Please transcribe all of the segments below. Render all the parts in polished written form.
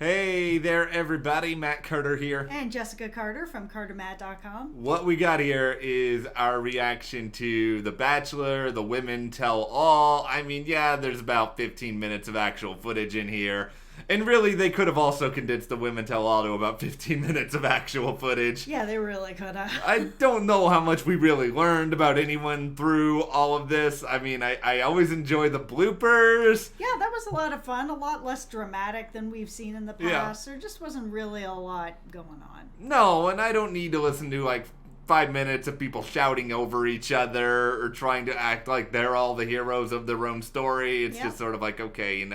Hey there, everybody. Matt Carter here. And Jessica Carter from CARTERMATT.com. What we got here is our reaction to The Bachelor, the Women Tell All. I mean, yeah, there's about 15 minutes of actual footage in here. And really, they could have also condensed the Women Tell All to about 15 minutes of actual footage. Yeah, they really could have. I don't know how much we really learned about anyone through all of this. I mean, I always enjoy the bloopers. Yeah, that was a lot of fun. A lot less dramatic than we've seen in the past. Yeah. There just wasn't really a lot going on. No, and I don't need to listen to, 5 minutes of people shouting over each other or trying to act like they're all the heroes of their own story. It's just sort of like, okay,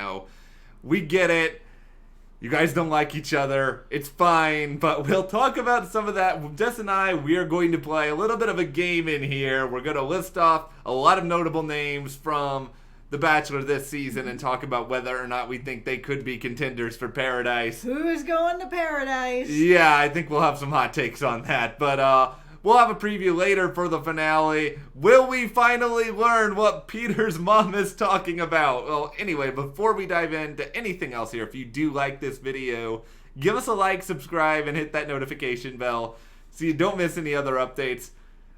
we get it. You guys don't like each other. It's fine, but we'll talk about some of that. Jess and I, we are going to play a little bit of a game in here. We're going to list off a lot of notable names from The Bachelor this season and talk about whether or not we think they could be contenders for Paradise. Who's going to Paradise? Yeah, I think we'll have some hot takes on that, but we'll have a preview later for the finale. Will we finally learn what Peter's mom is talking about? Well, anyway, before we dive into anything else here, if you do like this video, give us a like, subscribe, and hit that notification bell so you don't miss any other updates.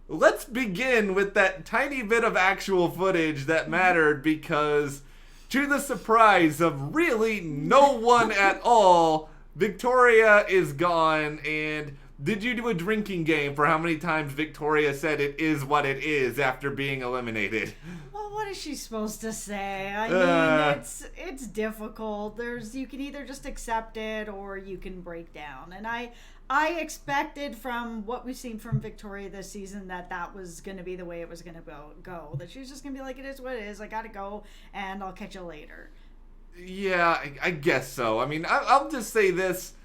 Let's begin with that tiny bit of actual footage that mattered because, to the surprise of really no one at all, Victoria is gone. And did you do a drinking game for how many times Victoria said it is what it is after being eliminated? Well, what is she supposed to say? I mean, it's difficult. You can either just accept it or you can break down. And I expected from what we've seen from Victoria this season that was going to be the way it was going to go. That she was just going to be like, it is what it is. I got to go and I'll catch you later. Yeah, I guess so. I mean, I'll just say this.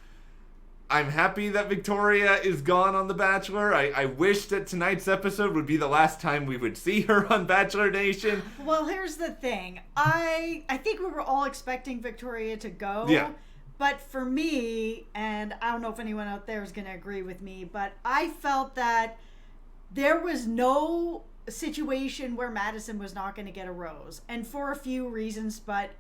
I'm happy that Victoria is gone on The Bachelor. I wish that tonight's episode would be the last time we would see her on Bachelor Nation. Well, here's the thing. I think we were all expecting Victoria to go. Yeah. But for me, and I don't know if anyone out there is going to agree with me, but I felt that there was no situation where Madison was not going to get a rose. And for a few reasons, but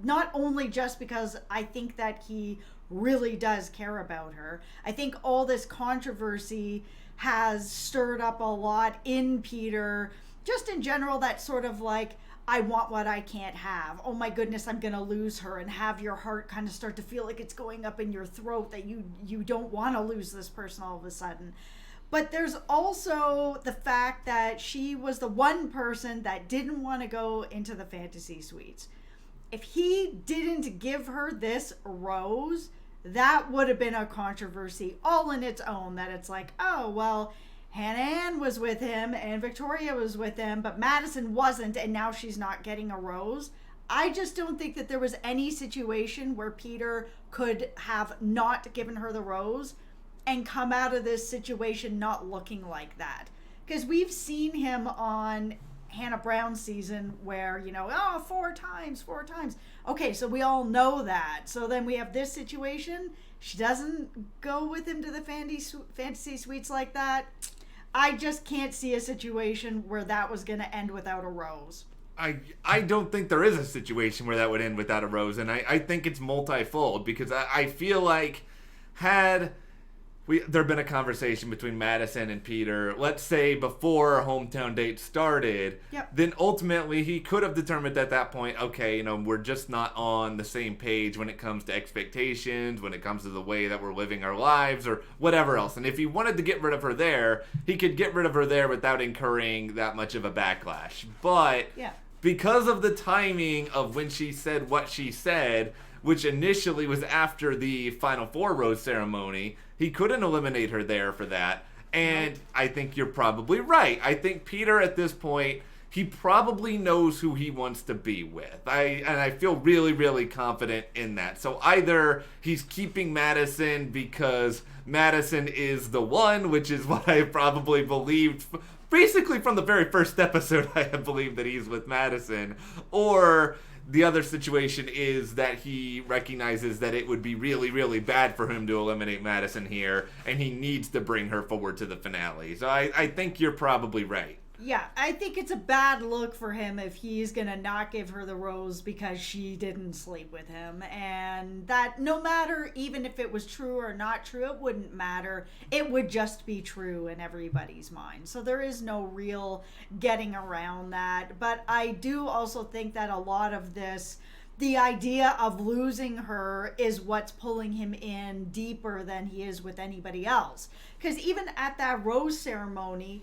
not only just because I think that he really does care about her. I think all this controversy has stirred up a lot in Peter, just in general, that sort of like, I want what I can't have. Oh my goodness, I'm gonna lose her, and have your heart kind of start to feel like it's going up in your throat that you don't want to lose this person all of a sudden. But there's also the fact that she was the one person that didn't want to go into the fantasy suites. If he didn't give her this rose, that would have been a controversy all in its own, that it's like, oh, well, Hannah Ann was with him and Victoria was with him, but Madison wasn't, and now she's not getting a rose. I just don't think that there was any situation where Peter could have not given her the rose and come out of this situation not looking like that. Because we've seen him on Hannah Brown's season where, 4 times. Okay, so we all know that. So then we have this situation. She doesn't go with him to the fantasy suites like that. I just can't see a situation where that was going to end without a rose. I don't think there is a situation where that would end without a rose, and I think it's multifold, because I feel like had there been a conversation between Madison and Peter, let's say before hometown date started, then ultimately he could have determined at that point, okay, we're just not on the same page when it comes to expectations, when it comes to the way that we're living our lives, or whatever else. And if he wanted to get rid of her there, he could get rid of her there without incurring that much of a backlash. But because of the timing of when she said what she said, which initially was after the Final Four rose ceremony, he couldn't eliminate her there for that. And I think you're probably right. I think Peter at this point, he probably knows who he wants to be with. I feel really, really confident in that. So either he's keeping Madison because Madison is the one, which is what I probably believed basically from the very first episode. I have believed that he's with Madison, or the other situation is that he recognizes that it would be really, really bad for him to eliminate Madison here, and he needs to bring her forward to the finale. So I think you're probably right. Yeah, I think it's a bad look for him if he's gonna not give her the rose because she didn't sleep with him. And that no matter even if it was true or not true, it wouldn't matter. It would just be true in everybody's mind. So there is no real getting around that. But I do also think that a lot of this, the idea of losing her, is what's pulling him in deeper than he is with anybody else. Because even at that rose ceremony,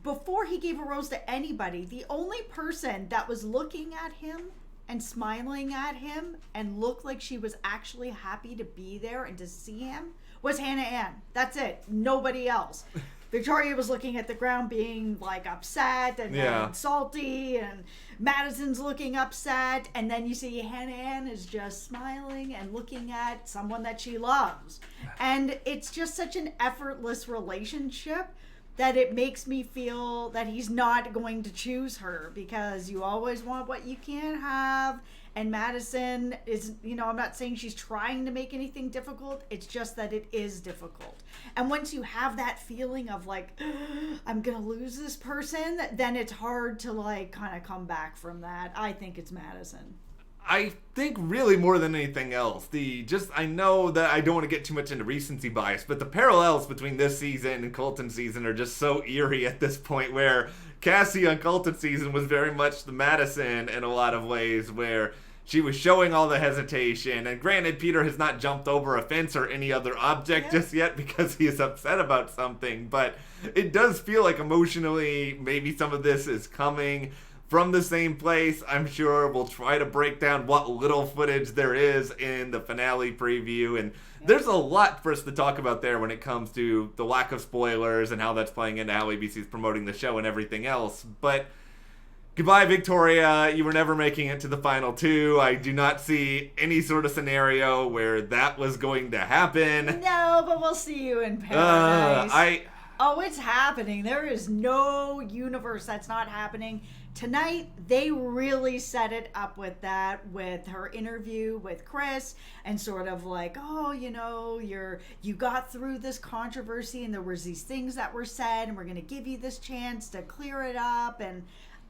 before he gave a rose to anybody, the only person that was looking at him and smiling at him and looked like she was actually happy to be there and to see him was Hannah Ann. That's it. Nobody else. Victoria was looking at the ground being like upset and salty, and Madison's looking upset, and then you see Hannah Ann is just smiling and looking at someone that she loves. And it's just such an effortless relationship that it makes me feel that he's not going to choose her, because you always want what you can't have. And Madison is, I'm not saying she's trying to make anything difficult. It's just that it is difficult. And once you have that feeling of like, I'm going to lose this person, then it's hard to like kind of come back from that. I think it's Madison. I think really more than anything else, I know that I don't want to get too much into recency bias, but the parallels between this season and Colton season are just so eerie at this point, where Cassie on Colton season was very much the Madison in a lot of ways, where she was showing all the hesitation. And granted, Peter has not jumped over a fence or any other object just yet because he is upset about something, but it does feel like emotionally maybe some of this is coming from the same place. I'm sure we'll try to break down what little footage there is in the finale preview, and there's a lot for us to talk about there when it comes to the lack of spoilers and how that's playing into how ABC's promoting the show and everything else. But goodbye, Victoria. You were never making it to the final two. I do not see any sort of scenario where that was going to happen. No, but we'll see you in paradise. Oh, it's happening. There is no universe that's not happening. Tonight, they really set it up with that, with her interview with Chris, and sort of like, you got through this controversy, and there was these things that were said, and we're going to give you this chance to clear it up. And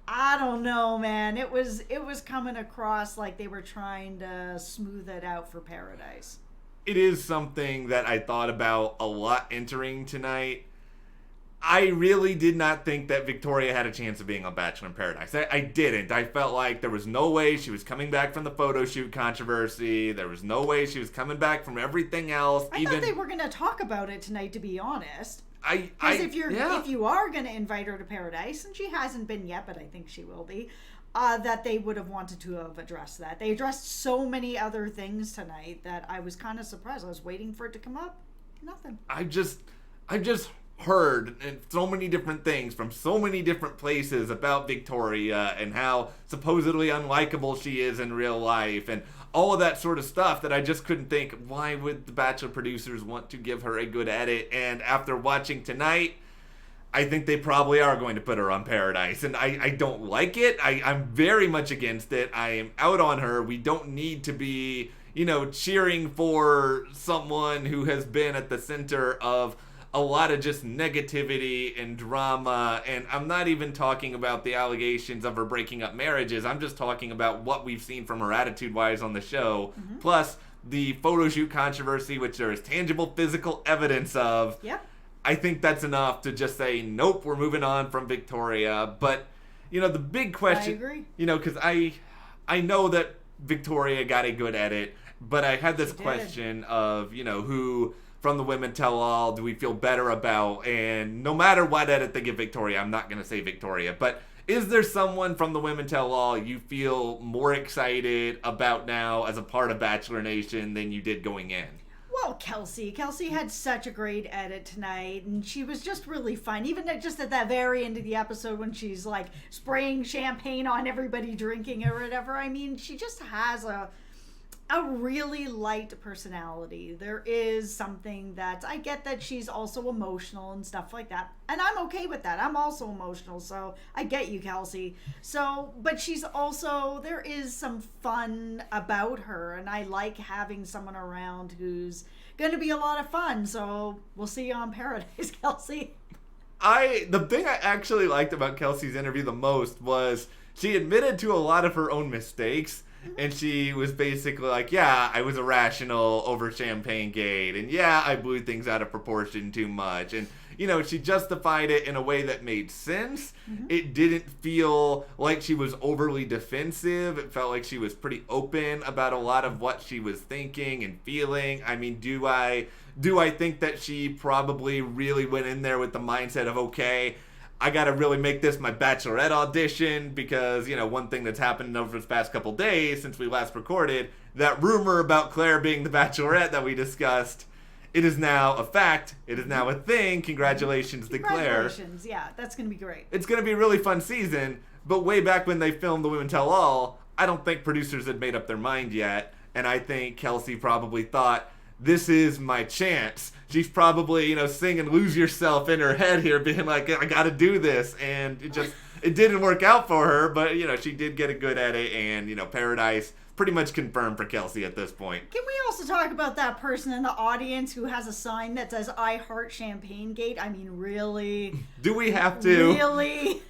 I don't know, man. It was coming across like they were trying to smooth it out for Paradise. It is something that I thought about a lot entering tonight. I really did not think that Victoria had a chance of being on Bachelor in Paradise. I didn't. I felt like there was no way she was coming back from the photo shoot controversy. There was no way she was coming back from everything else. I thought they were going to talk about it tonight, to be honest. Because if you are going to invite her to Paradise, and she hasn't been yet, but I think she will be, that they would have wanted to have addressed that. They addressed so many other things tonight that I was kind of surprised. I was waiting for it to come up. Nothing. I just heard so many different things from so many different places about Victoria and how supposedly unlikable she is in real life and all of that sort of stuff that I just couldn't think, why would the Bachelor producers want to give her a good edit? And after watching tonight, I think they probably are going to put her on Paradise. And I don't like it. I'm very much against it. I am out on her. We don't need to be, cheering for someone who has been at the center of a lot of just negativity and drama, and I'm not even talking about the allegations of her breaking up marriages. I'm just talking about what we've seen from her attitude-wise on the show, plus the photo shoot controversy, which there is tangible physical evidence of. Yep. I think that's enough to just say, nope, we're moving on from Victoria. But, the big question... I agree. Because I know that Victoria got a good edit, but I had this question of, who... from the Women Tell All do we feel better about? And no matter what edit they give Victoria, I'm not going to say Victoria, but is there someone from the Women Tell All you feel more excited about now as a part of Bachelor Nation than you did going in? Well, Kelsey had such a great edit tonight, and she was just really fun. Even just at that very end of the episode when she's like spraying champagne on everybody drinking it or whatever. I mean, she just has a really light personality. There is something that I get that she's also emotional and stuff like that, and I'm okay with that. I'm also emotional, so I get you, Kelsey. But she's also, there is some fun about her, and I like having someone around who's going to be a lot of fun. So we'll see you on Paradise, Kelsey. The thing I actually liked about Kelsey's interview the most was she admitted to a lot of her own mistakes. And she was basically like, yeah, I was irrational over Champagne Gate. And yeah, I blew things out of proportion too much. And, you know, she justified it in a way that made sense. Mm-hmm. It didn't feel like she was overly defensive. It felt like she was pretty open about a lot of what she was thinking and feeling. I mean, do I think that she probably really went in there with the mindset of, okay, I got to really make this my Bachelorette audition because, you know, one thing that's happened over this past couple days since we last recorded, that rumor about Claire being the Bachelorette that we discussed, it is now a fact. It is now a thing. Congratulations to Claire. Congratulations. Yeah, that's going to be great. It's going to be a really fun season, but way back when they filmed The Women Tell All, I don't think producers had made up their mind yet, and I think Kelsey probably thought, this is my chance. She's probably, you know, singing Lose Yourself in her head here, being like, I gotta do this. And it didn't work out for her, but, you know, she did get a good at it. And, you know, Paradise pretty much confirmed for Kelsey at this point. Can we also talk about that person in the audience who has a sign that says, I heart Champagne Gate? I mean, really? Do we have to? Really?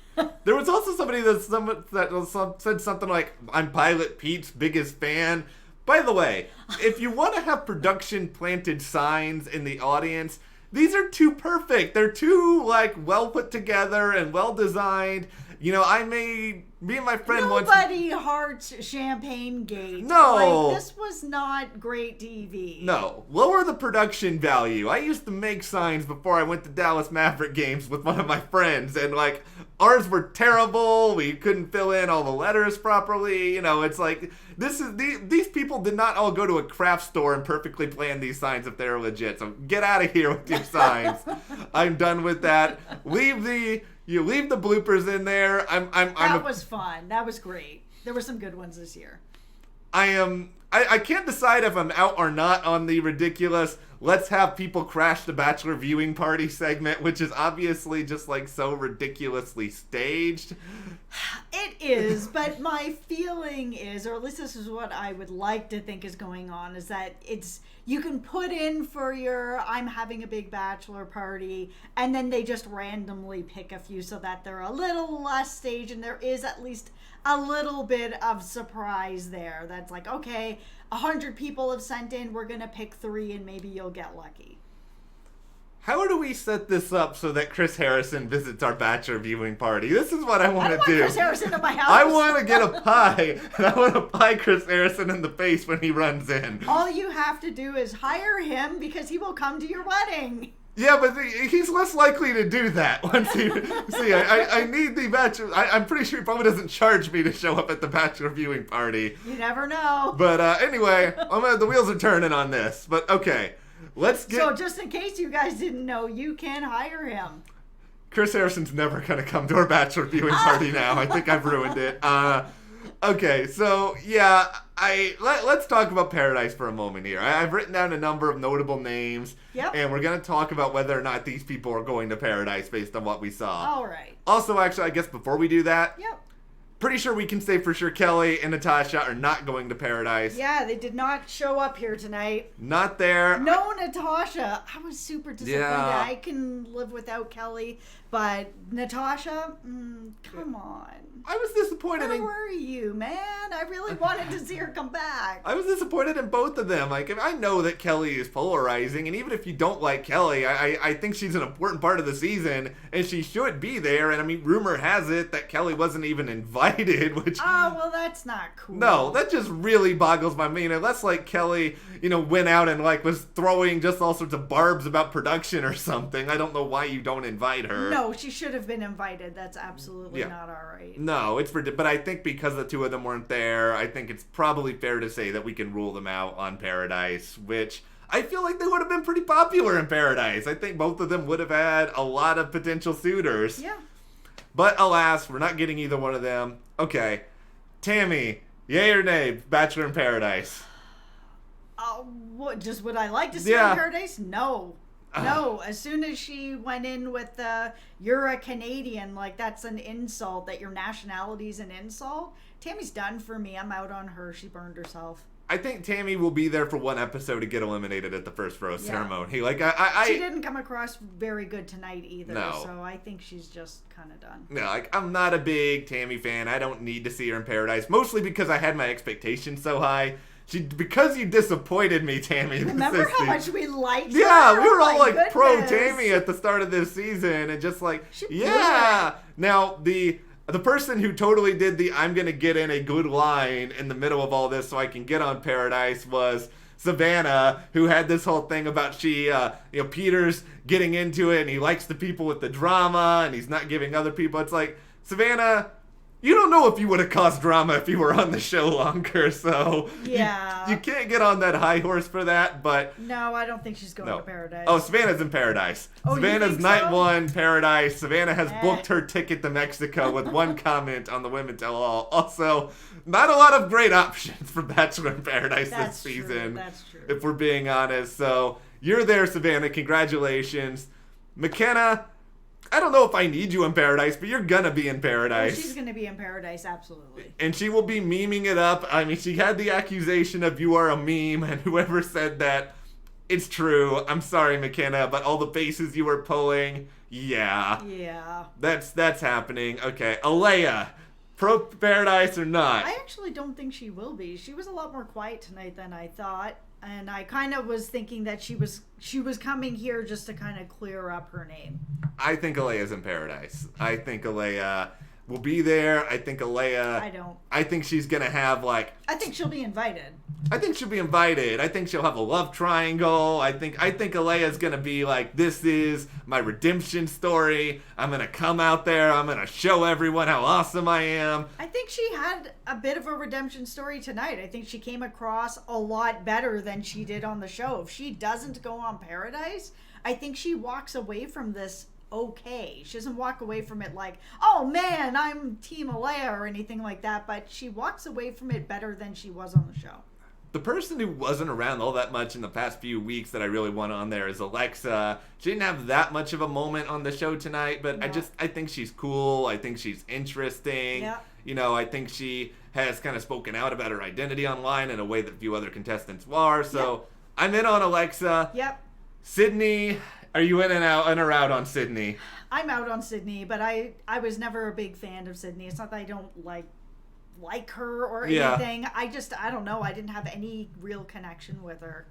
There was also somebody that said something like, I'm Pilot Pete's biggest fan. By the way, if you want to have production planted signs in the audience, these are too perfect. They're too, like, well put together and well designed. You know, me and my friend Nobody hearts Champagne Gate. No. Like, this was not great TV. No. Lower the production value. I used to make signs before I went to Dallas Maverick games with one of my friends, and, like, ours were terrible. We couldn't fill in all the letters properly. You know, it's like, these people did not all go to a craft store and perfectly plan these signs if they're legit. So get out of here with your signs. I'm done with that. You leave the bloopers in there. That was fun. That was great. There were some good ones this year. I can't decide if I'm out or not on the ridiculous let's have people crash the Bachelor viewing party segment, which is obviously just like so ridiculously staged. It is, but my feeling is, or at least this is what I would like to think is going on, is that you can put in for your I'm having a big bachelor party, and then they just randomly pick a few so that they're a little less staged and there is at least a little bit of surprise there. That's like, okay, 100 people have sent in, we're gonna pick 3 and maybe you'll get lucky. How do we set this up so that Chris Harrison visits our Bachelor viewing party? This is what I want to do. Chris Harrison at my house. I want to get a pie, and I want to pie Chris Harrison in the face when he runs in. All you have to do is hire him because he will come to your wedding. Yeah, but he's less likely to do that once he... See, I need the Bachelor... I'm pretty sure he probably doesn't charge me to show up at the Bachelor viewing party. You never know. But anyway, the wheels are turning on this. But okay, let's get... So just in case you guys didn't know, you can hire him. Chris Harrison's never going to come to our Bachelor viewing party now. I think I've ruined it. Okay, so yeah, let's talk about Paradise for a moment here. I've written down a number of notable names, and we're going to talk about whether or not these people are going to Paradise based on what we saw. All right. Also, actually, I guess before we do that, yep. Pretty sure we can say for sure Kelly and Natasha are not going to Paradise. Yeah, they did not show up here tonight. Not there. No, Natasha. I was super disappointed. Yeah. I can live without Kelly, but Natasha, come on. I was disappointed. Where were you, man? I really wanted to see her come back. I was disappointed in both of them. Like, I know that Kelly is polarizing, and even if you don't like Kelly, I think she's an important part of the season, and she should be there. And I mean, rumor has it that Kelly wasn't even invited, which... Oh, well, that's not cool. No, that just really boggles my mind. Unless, like, Kelly, went out and, like, was throwing just all sorts of barbs about production or something. I don't know why you don't invite her. No, she should have been invited. That's absolutely not all right. No, it's but I think because the two of them weren't there, I think it's probably fair to say that we can rule them out on Paradise, which I feel like they would have been pretty popular in Paradise. I think both of them would have had a lot of potential suitors. Yeah. But alas, we're not getting either one of them. Okay. Tammy, yay or nay, Bachelor in Paradise? Would I like to see her in Paradise? No. No, as soon as she went in with you're a Canadian, like that's an insult, that your nationality's an insult. Tammy's done for me. I'm out on her. She burned herself. I think Tammy will be there for one episode to get eliminated at the first rose ceremony. Like she didn't come across very good tonight either. No. So I think she's just kind of done. No, like I'm not a big Tammy fan. I don't need to see her in Paradise, mostly because I had my expectations so high. Because you disappointed me, Tammy. Remember how much we liked her? Yeah, we were all like goodness. pro Tammy at the start of this season, and just like, yeah. Now the person who totally did the I'm gonna get in a good line in the middle of all this so I can get on Paradise was Savannah, who had this whole thing about Peter's getting into it and he likes the people with the drama and he's not giving other people. It's like, Savannah, you don't know if you would have caused drama if you were on the show longer, so yeah, you can't get on that high horse for that. But no, I don't think she's going to Paradise. Oh, Savannah's in Paradise. Oh, Savannah's night so? 1 Paradise. Savannah has booked her ticket to Mexico with one comment on the Women Tell All. Also, not a lot of great options for Bachelor in Paradise this season. That's true. If we're being honest. So you're there, Savannah. Congratulations. McKenna, I don't know if I need you in Paradise, but you're gonna be in Paradise. Oh, she's gonna be in Paradise, absolutely. And she will be memeing it up. I mean, she had the accusation of you are a meme, and whoever said that, it's true. I'm sorry, McKenna, but all the faces you were pulling, yeah. Yeah. That's happening. Okay, Alea, pro Paradise or not? I actually don't think she will be. She was a lot more quiet tonight than I thought. And I kind of was thinking that she was coming here just to kind of clear up her name. I think Alea's in Paradise. I think Alea will be there. I think Alea... I don't. I think she's going to have, like... I think she'll be invited. I think she'll be invited. I think she'll have a love triangle. I think Alea's going to be like, this is my redemption story. I'm going to come out there. I'm going to show everyone how awesome I am. I think she had a bit of a redemption story tonight. I think she came across a lot better than she did on the show. If she doesn't go on Paradise, I think she walks away from this okay. She doesn't walk away from it like, oh man, I'm Team Alea or anything like that, but she walks away from it better than she was on the show. The person who wasn't around all that much in the past few weeks that I really want on there is Alexa. She didn't have that much of a moment on the show tonight, but no. I think she's cool. I think she's interesting. Yeah. You know, I think she has kind of spoken out about her identity online in a way that few other contestants are. So I'm in on Alexa. Yep. Sydney, are you in or out on Sydney? I'm out on Sydney, but I was never a big fan of Sydney. It's not that I don't like her or anything. I don't know. I didn't have any real connection with her.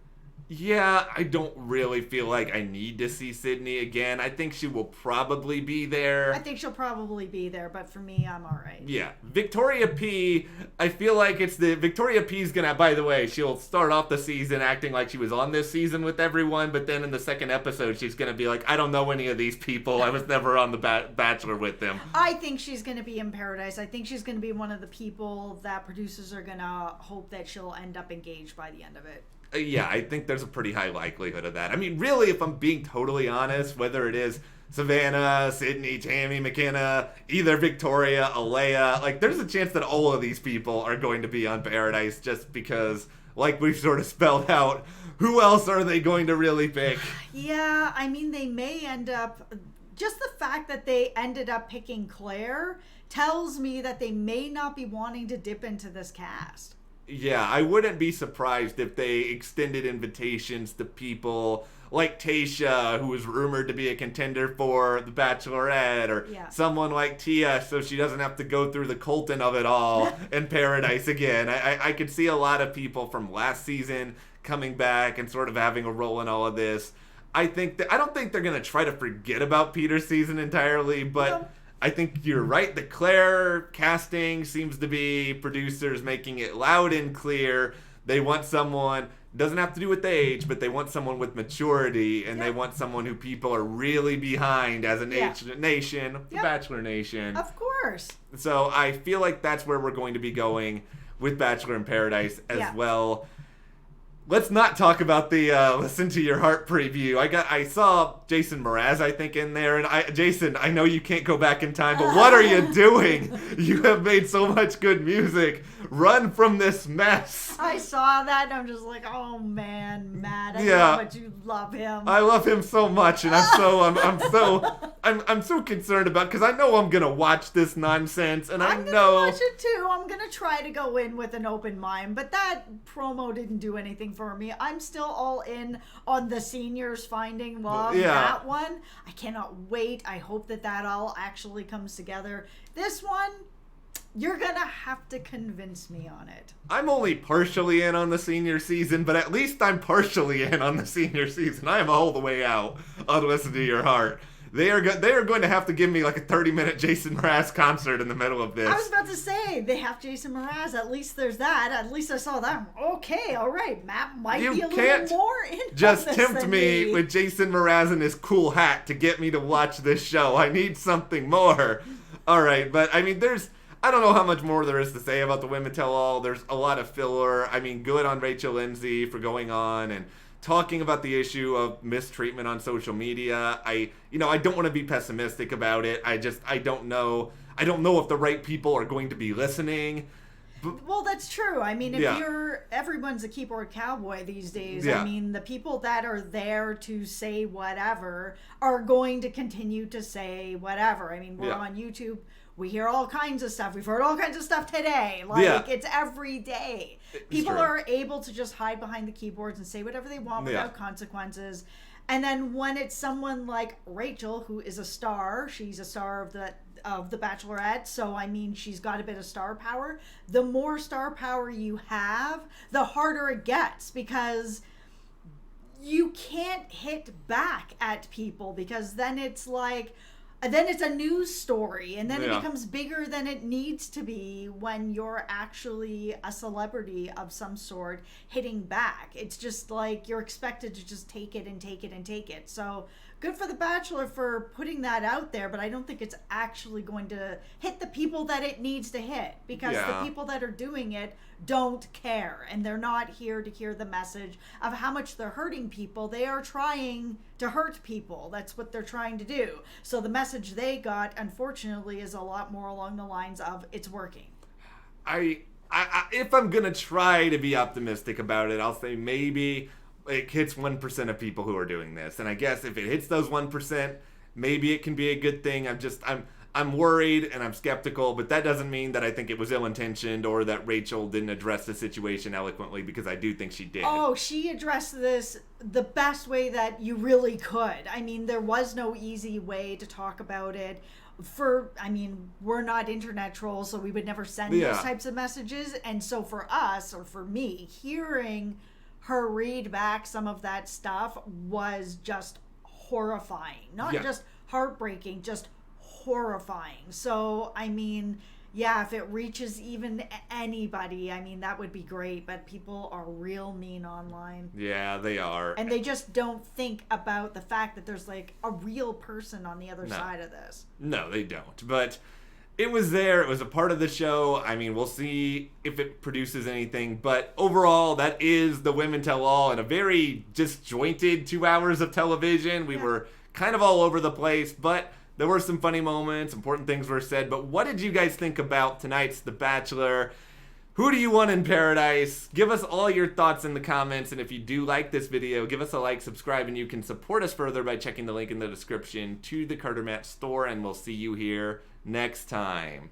Yeah, I don't really feel like I need to see Sydney again. I think she will probably be there. I think she'll probably be there, but for me, I'm all right. Yeah. Victoria P, I feel like Victoria P's gonna, by the way, she'll start off the season acting like she was on this season with everyone, but then in the second episode, she's gonna be like, I don't know any of these people. I was never on the Bachelor with them. I think she's gonna be in Paradise. I think she's gonna be one of the people that producers are gonna hope that she'll end up engaged by the end of it. Yeah, I think there's a pretty high likelihood of that. I mean, really, if I'm being totally honest, whether it is Savannah, Sydney, Tammy, McKenna, either Victoria, Alea, like, there's a chance that all of these people are going to be on Paradise just because, like we've sort of spelled out, who else are they going to really pick? Yeah, I mean, they may end up... Just the fact that they ended up picking CLARE tells me that they may not be wanting to dip into this cast. Yeah, I wouldn't be surprised if they extended invitations to people like Tayshia, who was rumored to be a contender for the Bachelorette, or someone like Tia, so she doesn't have to go through the Colton of it all in Paradise again. I could see a lot of people from last season coming back and sort of having a role in all of this. I don't think they're going to try to forget about Peter's season entirely, but... No. I think you're right. The CLARE casting seems to be producers making it loud and clear. They want someone, doesn't have to do with age, but they want someone with maturity, and they want someone who people are really behind as a nation, the Bachelor Nation. Of course. So I feel like that's where we're going to be going with Bachelor in Paradise as well. Let's not talk about the Listen to Your Heart preview. I saw Jason Mraz, I think, in there. And Jason, I know you can't go back in time, but what are you doing? You have made so much good music. Run from this mess. I saw that and I'm just like, oh man, Matt, I know how much you love him. I love him so much, and I'm so I'm so concerned about, because I know I'm gonna watch this nonsense, and I'm gonna watch it too. I'm gonna try to go in with an open mind, but that promo didn't do anything for me. I'm still all in on the seniors finding love. Yeah. That one, I cannot wait. I hope that all actually comes together. This one, you're gonna have to convince me on it. I'm only partially in on the senior season, but at least I'm partially in on the senior season. I am all the way out on Listen to Your Heart. They are going to have to give me like a 30-minute Jason Mraz concert in the middle of this. I was about to say, they have Jason Mraz. At least there's that. At least I saw that. Okay, all right. Matt might be a little more in just on this tempt than me with Jason Mraz and his cool hat to get me to watch this show. I need something more. All right, but I mean, I don't know how much more there is to say about the Women Tell All. There's a lot of filler. I mean, good on Rachel Lindsay for going on and talking about the issue of mistreatment on social media. I don't want to be pessimistic about it. I don't know. I don't know if the right people are going to be listening. Well, that's true. I mean, everyone's a keyboard cowboy these days. Yeah. I mean, the people that are there to say whatever are going to continue to say whatever. I mean, we're on YouTube. We hear all kinds of stuff. We've heard all kinds of stuff today. It's every day. People are able to just hide behind the keyboards and say whatever they want without consequences. And then when it's someone like Rachel, who is a star, she's a star of the Bachelorette, so I mean, she's got a bit of star power. The more star power you have, the harder it gets, because you can't hit back at people, because then it's like, then it's a news story, and then it becomes bigger than it needs to be when you're actually a celebrity of some sort hitting back. It's just like you're expected to just take it and take it and take it. So good for The Bachelor for putting that out there, but I don't think it's actually going to hit the people that it needs to hit, because the people that are doing it don't care, and they're not here to hear the message of how much they're hurting people. They are trying to hurt people. That's what they're trying to do. So the message they got, unfortunately, is a lot more along the lines of it's working. I if I'm gonna try to be optimistic about it, I'll say maybe it hits 1% of people who are doing this, and I guess if it hits those 1%, maybe it can be a good thing. I'm worried and I'm skeptical, but that doesn't mean that I think it was ill-intentioned or that Rachel didn't address the situation eloquently, because I do think she did. Oh, she addressed this the best way that you really could. I mean, there was no easy way to talk about it. We're not internet trolls, so we would never send those types of messages. And so for us, or for me, hearing her read back some of that stuff was just horrifying. Not just heartbreaking, just horrifying. So, I mean, if it reaches even anybody, I mean, that would be great, but people are real mean online. Yeah, they are. And they just don't think about the fact that there's like a real person on the other side of this. No, they don't. But it was there. It was a part of the show. I mean, we'll see if it produces anything. But overall, that is the Women Tell All in a very disjointed 2 hours of television. We were kind of all over the place, but there were some funny moments, important things were said. But what did you guys think about tonight's The Bachelor? Who do you want in paradise? Give us all your thoughts in the comments. And if you do like this video, give us a like, subscribe, and you can support us further by checking the link in the description to the CARTERMATT store. And we'll see you here next time.